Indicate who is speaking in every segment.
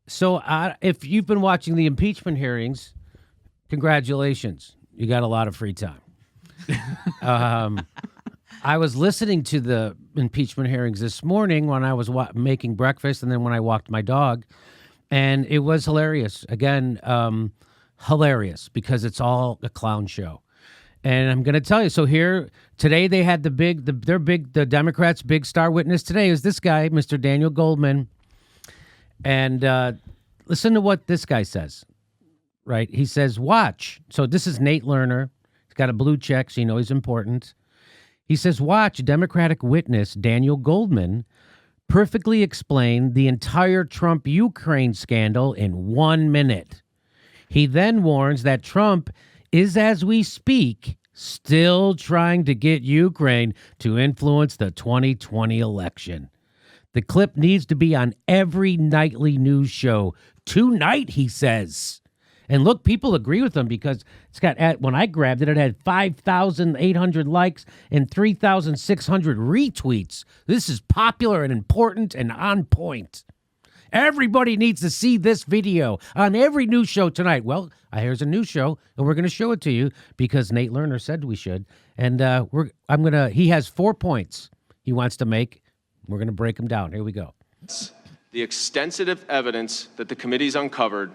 Speaker 1: So if you've been watching the impeachment hearings, congratulations. You got a lot of free time. I was listening to the impeachment hearings this morning when I was making breakfast and then when I walked my dog, and it was hilarious. Again, hilarious because it's all a clown show. And I'm going to tell you, so here, today they had the Democrats' big star witness today is this guy, Mr. Daniel Goldman. And listen to what this guy says, right? He says, watch. So this is Nate Lerner. He's got a blue check, so you know he's important. He says, watch Democratic witness Daniel Goldman perfectly explain the entire Trump-Ukraine scandal in 1 minute. He then warns that Trump is, as we speak, still trying to get Ukraine to influence the 2020 election. The clip needs to be on every nightly news show tonight, he says. And look, people agree with him because it's got, when I grabbed it, it had 5,800 likes and 3,600 retweets. This is popular and important and on point. Everybody needs to see this video on every news show tonight. Well, here's a news show, and we're going to show it to you because Nate Lerner said we should. And he has 4 points he wants to make. We're going to break them down. Here we go.
Speaker 2: The extensive evidence that the committee's uncovered.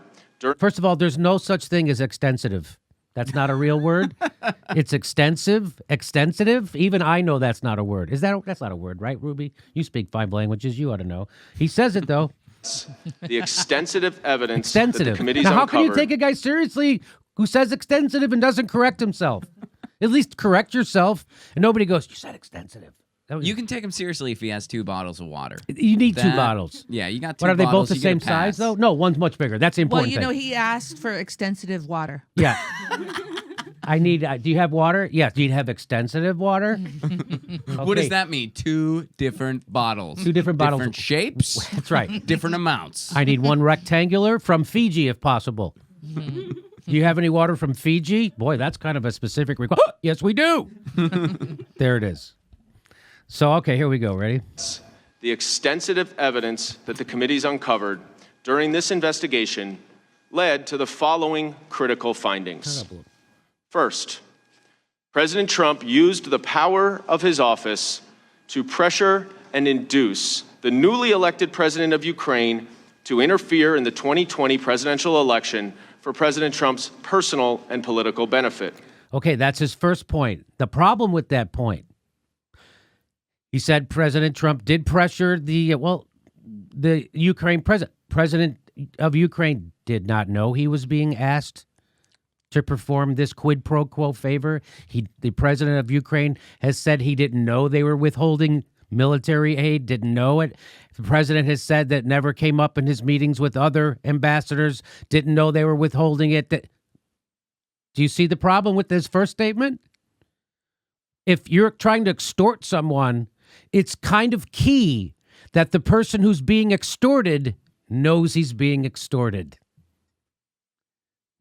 Speaker 1: First of all, there's no such thing as extensive. That's not a real word. It's extensive, extensive. Even I know that's not a word. That's not a word, right, Ruby? You speak 5 languages. You ought to know. He says it, though.
Speaker 2: The extensive evidence that the committee's
Speaker 1: now, how
Speaker 2: uncovered.
Speaker 1: can you take a guy seriously who says extensive and doesn't correct himself? At least correct yourself. And nobody goes, you said extensive.
Speaker 3: You can take him seriously if he has 2 bottles of water.
Speaker 1: You need 2 bottles.
Speaker 3: Yeah, you got 2
Speaker 1: What, are they both
Speaker 3: bottles,
Speaker 1: the same size, though? No, one's much bigger. That's the important
Speaker 4: Well,
Speaker 1: thing.
Speaker 4: he asked for extensive water.
Speaker 1: Yeah. I need, do you have water? Yes. Do you have extensive water? Okay.
Speaker 3: What does that mean? 2 different bottles.
Speaker 1: 2 different bottles.
Speaker 3: Different shapes.
Speaker 1: That's right.
Speaker 3: Different amounts.
Speaker 1: I need 1 rectangular from Fiji, if possible. Do you have any water from Fiji? Boy, that's kind of a specific request. Yes, we do. There it is. So, okay, here we go. Ready?
Speaker 2: The extensive evidence that the committee's uncovered during this investigation led to the following critical findings. First, President Trump used the power of his office to pressure and induce the newly elected president of Ukraine to interfere in the 2020 presidential election for President Trump's personal and political benefit.
Speaker 1: Okay, that's his first point. The problem with that point, he said President Trump did pressure the Ukraine president. President of Ukraine did not know he was being asked to perform this quid pro quo favor. The president of Ukraine has said he didn't know they were withholding military aid, didn't know it. The president has said that never came up in his meetings with other ambassadors, didn't know they were withholding it. Do you see the problem with this first statement? If you're trying to extort someone, it's kind of key that the person who's being extorted knows he's being extorted.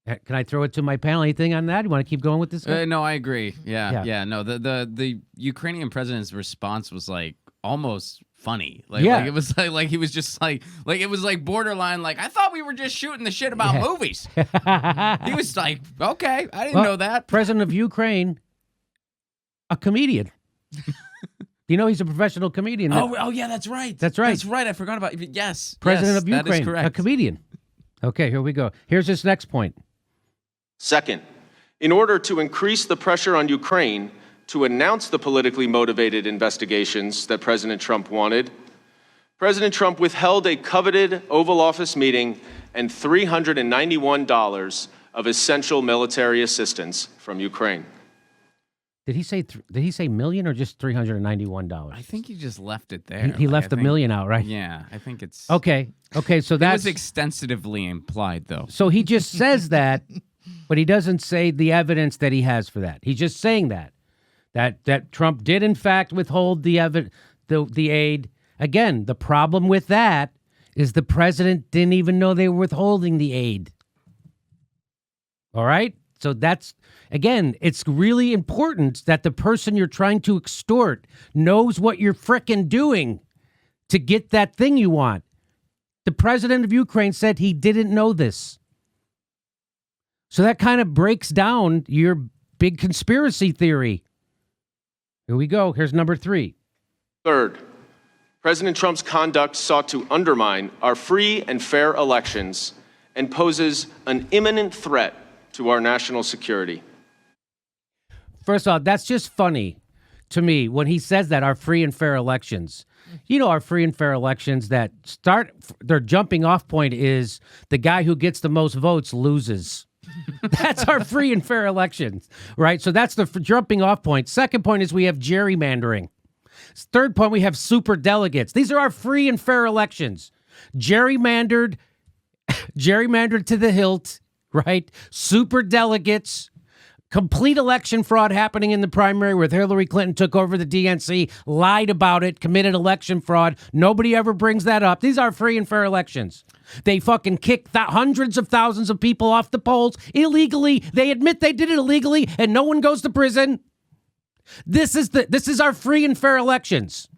Speaker 1: Can I throw it to my panel? Anything on that? You want to keep going with this?
Speaker 3: No, I agree. Yeah. No, the Ukrainian president's response was like almost funny. Like it was like he was just like it was like borderline. Like I thought we were just shooting the shit about movies. He was like, okay, I didn't know that.
Speaker 1: President of Ukraine, a comedian. You know he's a professional comedian.
Speaker 3: Oh yeah, that's right.
Speaker 1: That's right.
Speaker 3: That's right. I forgot about it. Yes.
Speaker 1: President of
Speaker 3: That
Speaker 1: Ukraine,
Speaker 3: is correct.
Speaker 1: a comedian. Okay, here we go. Here's his next point.
Speaker 2: Second, in order to increase the pressure on Ukraine to announce the politically motivated investigations that President Trump wanted, President Trump withheld a coveted Oval Office meeting and $391 of essential military assistance from Ukraine.
Speaker 1: Did he say million or just $391?
Speaker 3: I think he just left it there.
Speaker 1: He left the million out, right?
Speaker 3: Yeah, I think it's
Speaker 1: okay. So
Speaker 3: that
Speaker 1: that's
Speaker 3: was extensively implied, though.
Speaker 1: So he just says that, but he doesn't say the evidence that he has for that. He's just saying that Trump did in fact withhold the aid. Again, the problem with that is the president didn't even know they were withholding the aid. All right? So that's, again, it's really important that the person you're trying to extort knows what you're frickin' doing to get that thing you want. The president of Ukraine said he didn't know this. So that kind of breaks down your big conspiracy theory. Here we go. Here's number 3.
Speaker 2: Third, President Trump's conduct sought to undermine our free and fair elections and poses an imminent threat to our national security.
Speaker 1: First off, that's just funny to me when he says that, our free and fair elections. You know, our free and fair elections that start, their jumping off point is the guy who gets the most votes loses. That's our free and fair elections, right? So that's the jumping off point. Second point is we have gerrymandering. Third point, we have super delegates. These are our free and fair elections. Gerrymandered to the hilt, right? Super delegates. Complete election fraud happening in the primary where Hillary Clinton took over the DNC, lied about it, committed election fraud. Nobody ever brings that up. These are free and fair elections. They fucking kick hundreds of thousands of people off the polls illegally. They admit they did it illegally and no one goes to prison. This is our free and fair elections.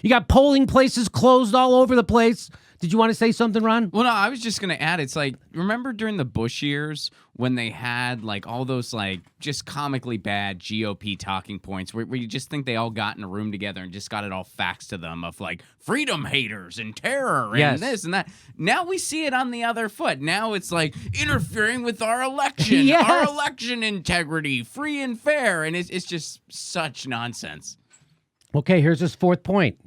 Speaker 1: You got polling places closed all over the place. Did you want to say something, Ron?
Speaker 3: Well, no, I was just going to add, it's like, remember during the Bush years when they had like all those like just comically bad GOP talking points where you just think they all got in a room together and just got it all faxed to them of like freedom haters and terror and this and that. Now we see it on the other foot. Now it's like interfering with our election, our election integrity, free and fair. And it's just such nonsense.
Speaker 1: Okay, here's his fourth point.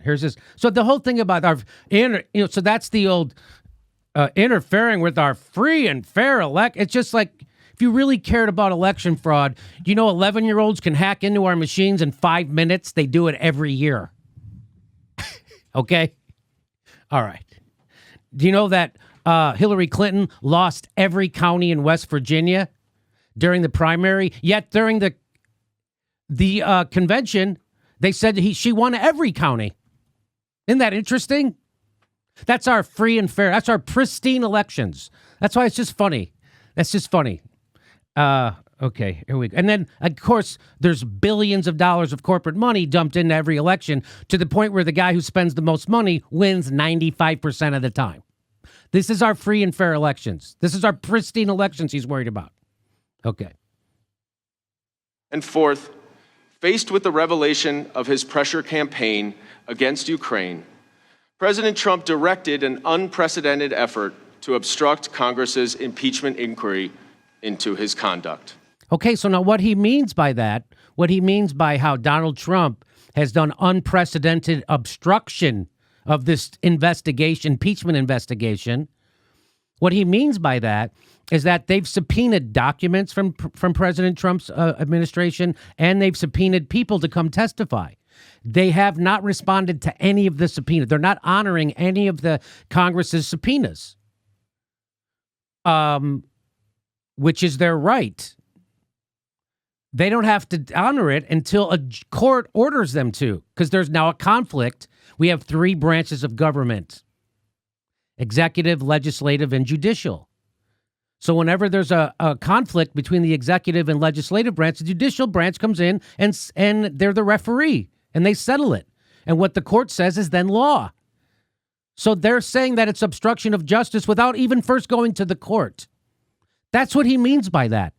Speaker 1: So the whole thing about our, so that's the old interfering with our free and fair It's just like, if you really cared about election fraud, 11-year-olds can hack into our machines in 5 minutes. They do it every year. Okay? All right. Do you know that Hillary Clinton lost every county in West Virginia during the primary? Yet during the convention, they said she won every county. Isn't that interesting? That's our free and fair. That's our pristine elections. That's why it's just funny. That's just funny. Okay, here we go. And then, of course, there's billions of dollars of corporate money dumped into every election to the point where the guy who spends the most money wins 95% of the time. This is our free and fair elections. This is our pristine elections he's worried about. Okay.
Speaker 2: And fourth, faced with the revelation of his pressure campaign against Ukraine, President Trump directed an unprecedented effort to obstruct Congress's impeachment inquiry into his conduct.
Speaker 1: Okay, so now what he means by that, what he means by how Donald Trump has done unprecedented obstruction of this impeachment investigation, what he means by that is that they've subpoenaed documents from President Trump's administration, and they've subpoenaed people to come testify. They have not responded to any of the subpoenas. They're not honoring any of the Congress's subpoenas, which is their right. They don't have to honor it until a court orders them to, because there's now a conflict. We have 3 branches of government: executive, legislative, and judicial. So whenever there's a conflict between the executive and legislative branch, the judicial branch comes in and they're the referee and they settle it. And what the court says is then law. So they're saying that it's obstruction of justice without even first going to the court. That's what he means by that.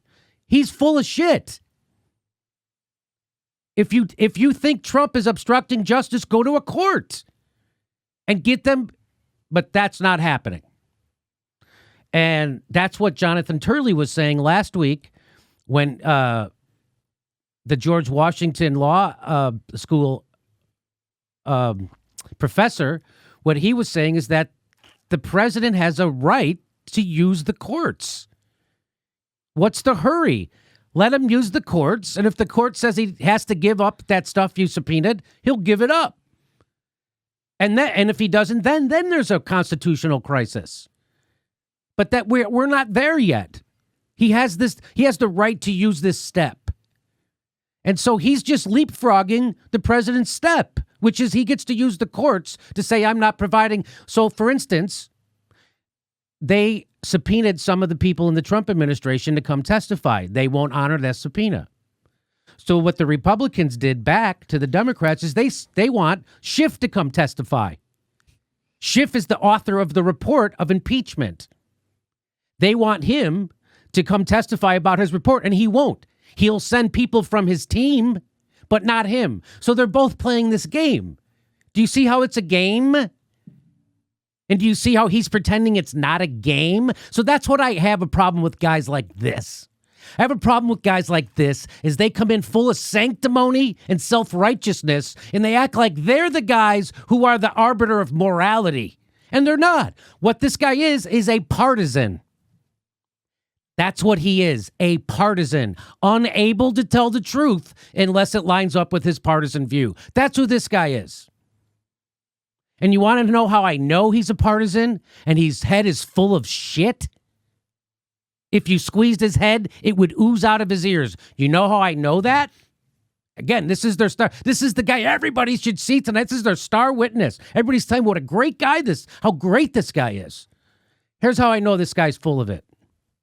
Speaker 1: He's full of shit. If you think Trump is obstructing justice, go to a court and get them. But that's not happening. And that's what Jonathan Turley was saying last week when the George Washington Law School professor, what he was saying is that the president has a right to use the courts. What's the hurry? Let him use the courts. And if the court says he has to give up that stuff you subpoenaed, he'll give it up. And if he doesn't, then there's a constitutional crisis. But that we're not there yet. He has the right to use this step. And so he's just leapfrogging the president's step, which is he gets to use the courts to say, I'm not providing. So, for instance, they subpoenaed some of the people in the Trump administration to come testify. They won't honor that subpoena. So what the Republicans did back to the Democrats is they want Schiff to come testify. Schiff is the author of the report of impeachment. They want him to come testify about his report, and he won't. He'll send people from his team, but not him. So they're both playing this game. Do you see how it's a game? And do you see how he's pretending it's not a game? So that's what I have a problem with guys like this. I have a problem with guys like this is they come in full of sanctimony and self-righteousness, and they act like they're the guys who are the arbiter of morality. And they're not. What this guy is a partisan. That's what he is, a partisan, unable to tell the truth unless it lines up with his partisan view. That's who this guy is. And you want to know how I know he's a partisan and his head is full of shit? If you squeezed his head, it would ooze out of his ears. You know how I know that? Again, this is their star. This is the guy everybody should see tonight. This is their star witness. Everybody's telling what a great guy how great this guy is. Here's how I know this guy's full of it.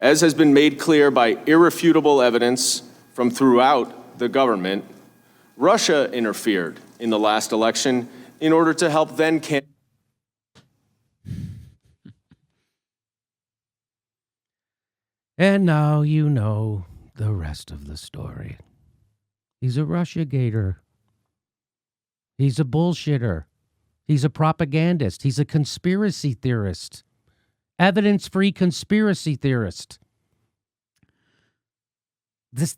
Speaker 2: As has been made clear by irrefutable evidence from throughout the government, Russia interfered in the last election in order to help then candidate.
Speaker 1: And now you know the rest of the story. He's a Russiagater. He's a bullshitter. He's a propagandist. He's a conspiracy theorist. Evidence-free conspiracy theorist. This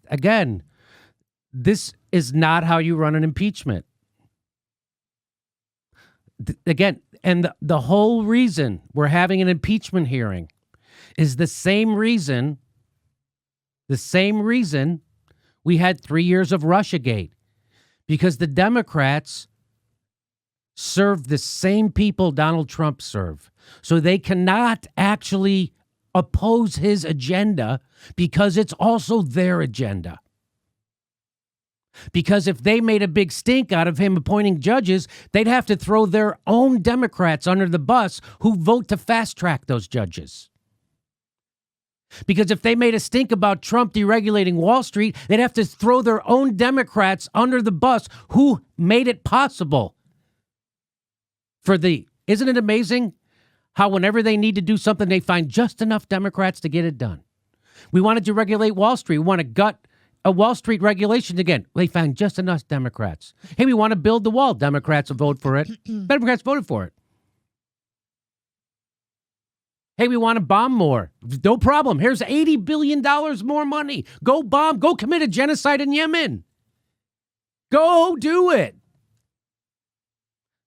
Speaker 1: is not how you run an impeachment. And the whole reason we're having an impeachment hearing is the same reason we had 3 years of Russiagate, because the Democrats serve the same people Donald Trump served. So they cannot actually oppose his agenda because it's also their agenda. Because if they made a big stink out of him appointing judges, they'd have to throw their own Democrats under the bus who vote to fast track those judges. Because if they made a stink about Trump deregulating Wall Street, they'd have to throw their own Democrats under the bus who made it possible. Isn't it amazing how whenever they need to do something, they find just enough Democrats to get it done? We wanted to regulate Wall Street. We want to gut a Wall Street regulation again. They found just enough Democrats. Hey, we want to build the wall. Democrats will vote for it. Democrats voted for it. Hey, we want to bomb more. No problem. Here's $80 billion more money. Go bomb. Go commit a genocide in Yemen. Go do it.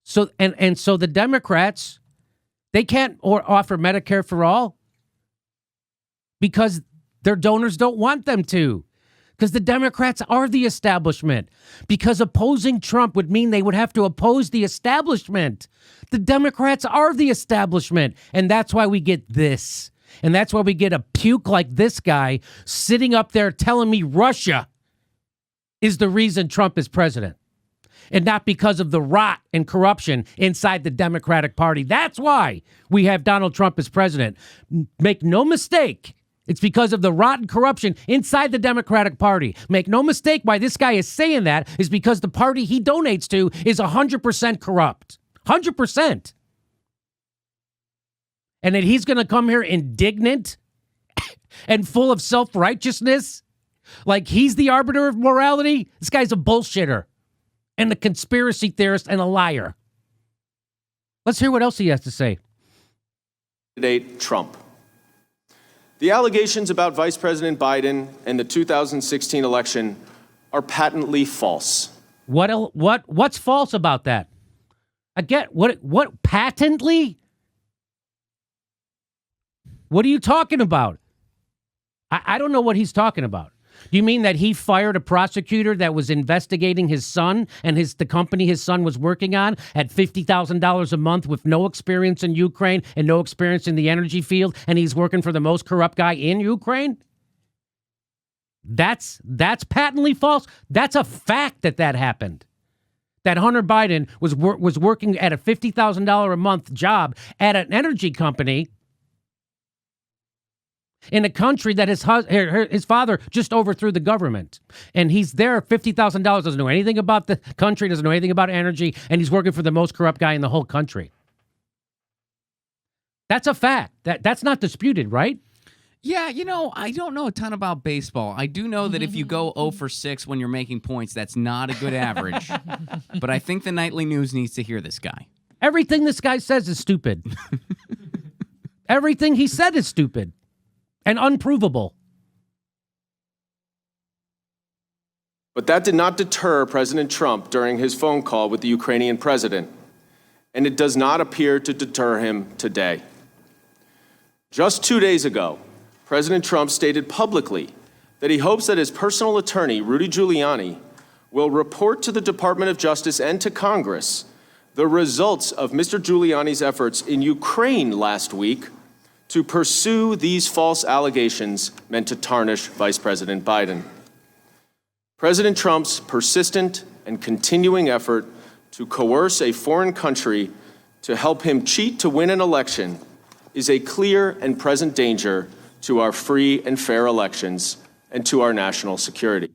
Speaker 1: So so the Democrats, they can't offer Medicare for all because their donors don't want them to. Because the Democrats are the establishment. Because opposing Trump would mean they would have to oppose the establishment. The Democrats are the establishment. And that's why we get this. And that's why we get a puke like this guy sitting up there telling me Russia is the reason Trump is president. And not because of the rot and corruption inside the Democratic Party. That's why we have Donald Trump as president. Make no mistake. It's because of the rotten corruption inside the Democratic Party. Make no mistake, why this guy is saying that is because the party he donates to is 100% corrupt. 100%. And that he's going to come here indignant and full of self-righteousness like he's the arbiter of morality. This guy's a bullshitter and a conspiracy theorist and a liar. Let's hear what else he has to say.
Speaker 2: Trump. The allegations about Vice President Biden and the 2016 election are patently false.
Speaker 1: What's false about that? Again, what patently? What are you talking about? I don't know what he's talking about. Do you mean that he fired a prosecutor that was investigating his son and the company his son was working on at $50,000 a month with no experience in Ukraine and no experience in the energy field, and he's working for the most corrupt guy in Ukraine? That's patently false. That's a fact that happened. That Hunter Biden was working at a $50,000 a month job at an energy company in a country that his father just overthrew the government. And he's there, $50,000, doesn't know anything about the country, doesn't know anything about energy, and he's working for the most corrupt guy in the whole country. That's a fact. That's not disputed, right?
Speaker 3: Yeah, I don't know a ton about baseball. I do know that if you go 0 for 6 when you're making points, that's not a good average. But I think the nightly news needs to hear this guy.
Speaker 1: Everything this guy says is stupid. Everything he said is stupid and unprovable.
Speaker 2: But that did not deter President Trump during his phone call with the Ukrainian president, and it does not appear to deter him today. Just 2 days ago, President Trump stated publicly that he hopes that his personal attorney, Rudy Giuliani, will report to the Department of Justice and to Congress the results of Mr. Giuliani's efforts in Ukraine last week to pursue these false allegations meant to tarnish Vice President Biden. President Trump's persistent and continuing effort to coerce a foreign country to help him cheat to win an election is a clear and present danger to our free and fair elections and to our national security.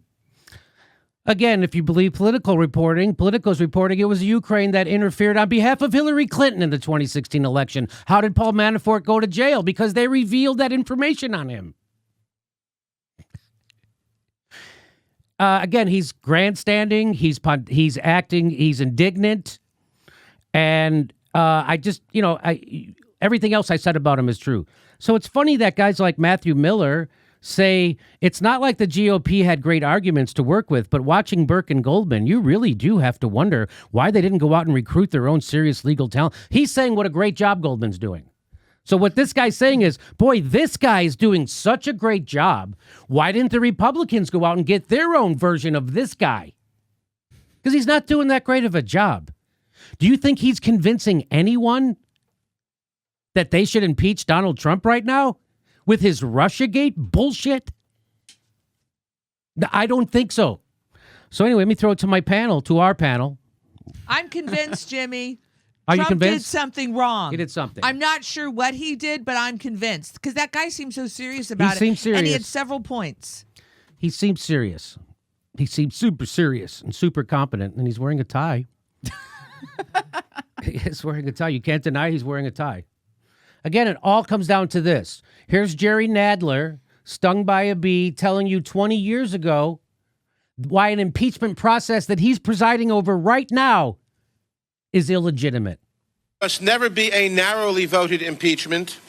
Speaker 1: Again, if you believe Politico's reporting it was Ukraine that interfered on behalf of Hillary Clinton in the 2016 election. How did Paul Manafort go to jail? Because they revealed that information on him. Again, he's grandstanding, he's acting, he's indignant, and everything else I said about him is true. So it's funny that guys like Matthew Miller say it's not like the GOP had great arguments to work with, but watching Burke and Goldman, you really do have to wonder why they didn't go out and recruit their own serious legal talent. He's saying what a great job Goldman's doing. So what this guy's saying is, boy, this guy is doing such a great job. Why didn't the Republicans go out and get their own version of this guy? Because he's not doing that great of a job. Do you think he's convincing anyone that they should impeach Donald Trump right now with his Russiagate bullshit? I don't think so. So anyway, let me throw it to our panel.
Speaker 4: I'm convinced, Jimmy.
Speaker 1: Are
Speaker 4: Trump
Speaker 1: you convinced?
Speaker 4: Did something wrong.
Speaker 1: He did something.
Speaker 4: I'm not sure what he did, but I'm convinced because that guy seemed so serious about it.
Speaker 1: He seemed serious.
Speaker 4: And he had several points.
Speaker 1: He seemed serious. He seemed super serious and super competent, and he's wearing a tie. He's wearing a tie. You can't deny he's wearing a tie. Again, it all comes down to this. Here's Jerry Nadler, stung by a bee, telling you 20 years ago why an impeachment process that he's presiding over right now is illegitimate.
Speaker 5: Must never be a narrowly voted impeachment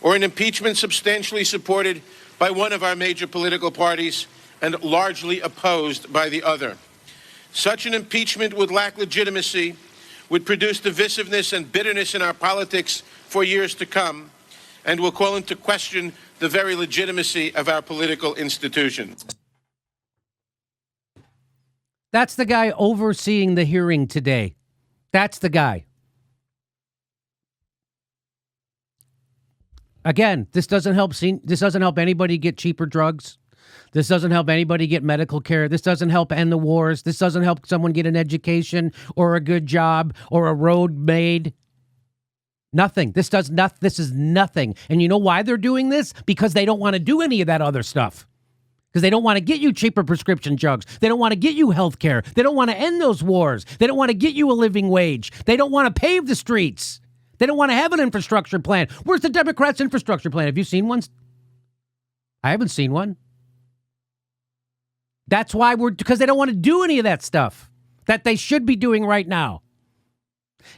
Speaker 5: or an impeachment substantially supported by one of our major political parties and largely opposed by the other. Such an impeachment would lack legitimacy, would produce divisiveness and bitterness in our politics for years to come, and will call into question the very legitimacy of our political institutions.
Speaker 1: That's the guy overseeing the hearing today. That's the guy. Again, this doesn't help anybody get cheaper drugs. This doesn't help anybody get medical care. This doesn't help end the wars. This doesn't help someone get an education or a good job or a road made. Nothing. This is nothing. And you know why they're doing this? Because they don't want to do any of that other stuff. Because they don't want to get you cheaper prescription drugs. They don't want to get you health care. They don't want to end those wars. They don't want to get you a living wage. They don't want to pave the streets. They don't want to have an infrastructure plan. Where's the Democrats' infrastructure plan? Have you seen one? I haven't seen one. That's why because they don't want to do any of that stuff that they should be doing right now.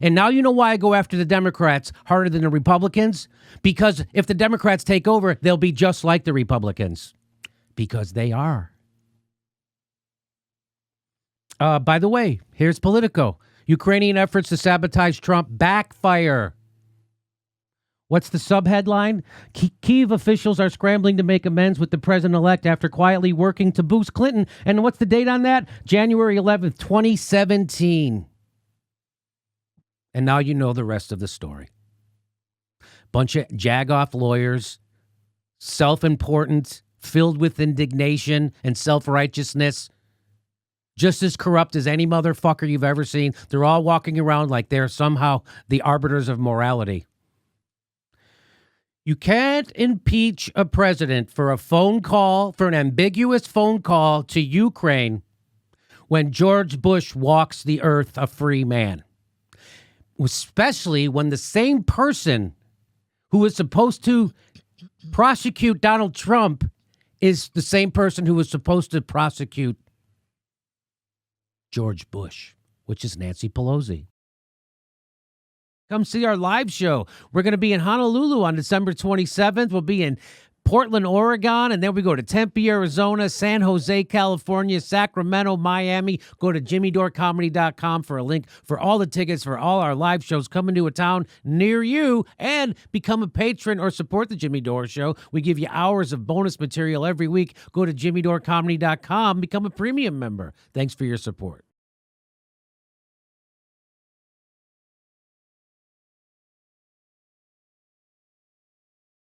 Speaker 1: And now you know why I go after the Democrats harder than the Republicans? Because if the Democrats take over, they'll be just like the Republicans. Because they are. By the way, here's Politico. Ukrainian efforts to sabotage Trump backfire. What's the subheadline? Kyiv officials are scrambling to make amends with the president-elect after quietly working to boost Clinton. And what's the date on that? January 11th, 2017. And now you know the rest of the story. Bunch of jagoff lawyers, self-important, filled with indignation and self-righteousness, just as corrupt as any motherfucker you've ever seen. They're all walking around like they're somehow the arbiters of morality. You can't impeach a president for a phone call, for an ambiguous phone call to Ukraine when George Bush walks the earth a free man. Especially when the same person who was supposed to prosecute Donald Trump is the same person who was supposed to prosecute George Bush, which is Nancy Pelosi. Come see our live show. We're going to be in Honolulu on December 27th. We'll be in Portland, Oregon, and then we go to Tempe, Arizona, San Jose, California, Sacramento, Miami. Go to jimmydorcomedy.com for a link for all the tickets for all our live shows coming to a town near you, and become a patron or support the Jimmy Dore Show. We give you hours of bonus material every week. Go to jimmydorcomedy.com, become a premium member. Thanks for your support.